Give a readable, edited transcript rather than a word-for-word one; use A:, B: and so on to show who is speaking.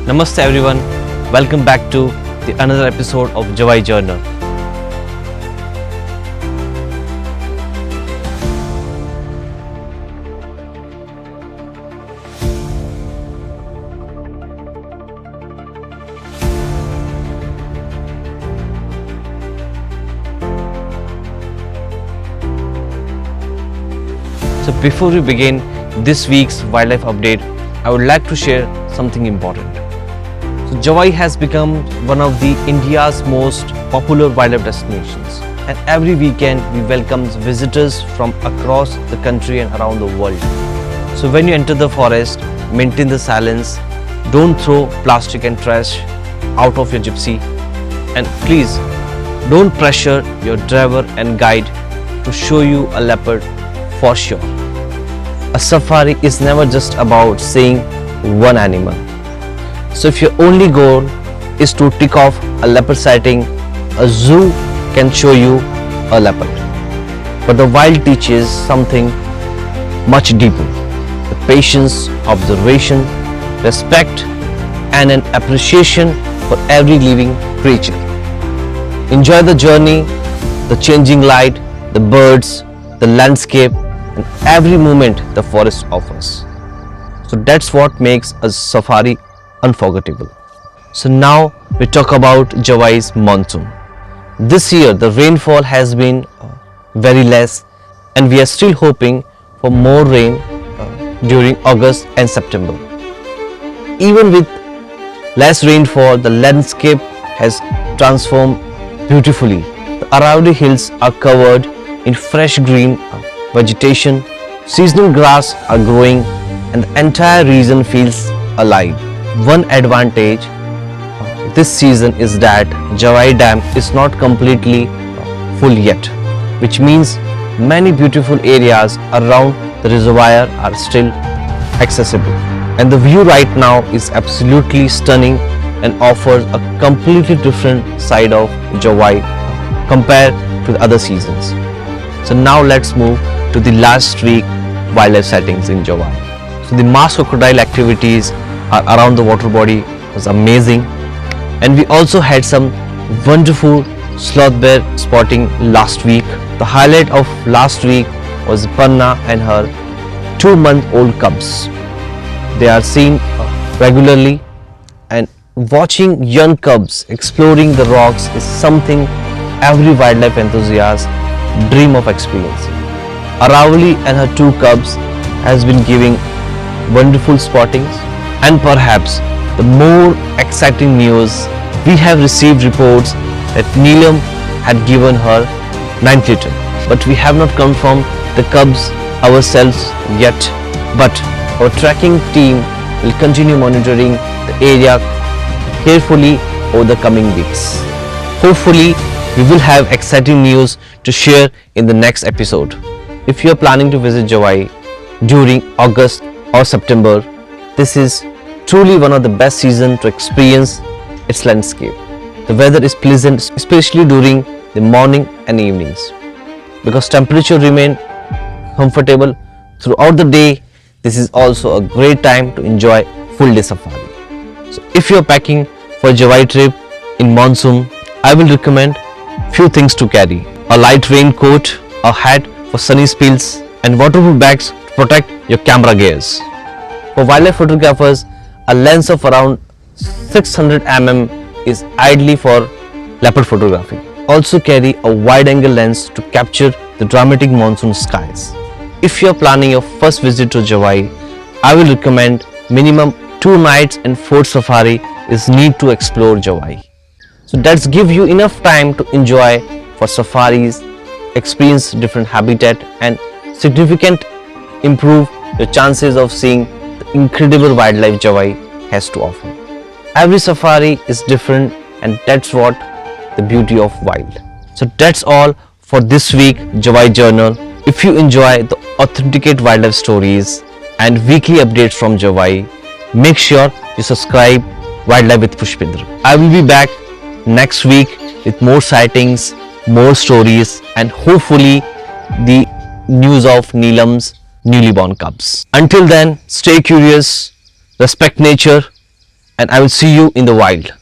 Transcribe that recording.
A: Namaste everyone, welcome back to another episode of Jawai Journal. So before we begin this week's wildlife update, I would like to share something important. So Jawai has become one of the India's most popular wildlife destinations, and every weekend we welcome visitors from across the country and around the world. So when you enter the forest, maintain the silence, don't throw plastic and trash out of your gypsy, and please don't pressure your driver and guide to show you a leopard for sure. A safari is never just about seeing one animal. So if your only goal is to tick off a leopard sighting, a zoo can show you a leopard. But the wild teaches something much deeper: the patience, observation, respect, and an appreciation for every living creature. Enjoy the journey, the changing light, the birds, the landscape, and every moment the forest offers. So that's what makes a safari unforgettable. So now we talk about Jawai's monsoon. This year the rainfall has been very less, and we are still hoping for more rain during August and September. Even with less rainfall, the landscape has transformed beautifully. The Aravalli hills are covered in fresh green vegetation, seasonal grass are growing, and the entire region feels alive. One advantage this season is that Jawai Dam is not completely full yet, which means many beautiful areas around the reservoir are still accessible. And the view right now is absolutely stunning and offers a completely different side of Jawai compared to the other seasons. So now let's move to the last week wildlife sightings in Jawai. So the mass crocodile activities around the water body was amazing, and we also had some wonderful sloth bear spotting last week. The highlight of last week was Panna and her 2-month-old cubs. They are seen regularly, and watching young cubs exploring the rocks is something every wildlife enthusiast dream of experiencing. Aravalli and her 2 cubs has been giving wonderful spottings, and perhaps the more exciting news, we have received reports that Neelam had given her 9th litter, but we have not confirmed the cubs ourselves yet. But our tracking team will continue monitoring the area carefully over the coming weeks. Hopefully we will have exciting news to share in the next episode. If you are planning to visit Jawai during August or September, this is truly one of the best seasons to experience its landscape. The weather is pleasant, especially during the morning and evenings. Because temperature remain comfortable throughout the day, this is also a great time to enjoy full day safari. So if you are packing for a Jawai trip in monsoon, I will recommend few things to carry: a light raincoat, a hat for sunny spills, and waterproof bags to protect your camera gears. For wildlife photographers, a lens of around 600 mm is ideal for leopard photography. Also carry a wide-angle lens to capture the dramatic monsoon skies. If you are planning your first visit to Jawai, I will recommend minimum 2 nights and 4 safari is need to explore Jawai. So that's give you enough time to enjoy for safaris, experience different habitat, and significant improve your chances of seeing the incredible wildlife Jawai has to offer. Every safari is different, and that's what the beauty of wild. So that's all for this week Jawai Journal. If you enjoy the authenticate wildlife stories and weekly updates from Jawai, make sure you subscribe Wildlife with Pushpendra. I will be back next week with more sightings, more stories, and hopefully the news of Neelam's newly born cubs. Until then, stay curious, respect nature, and I will see you in the wild.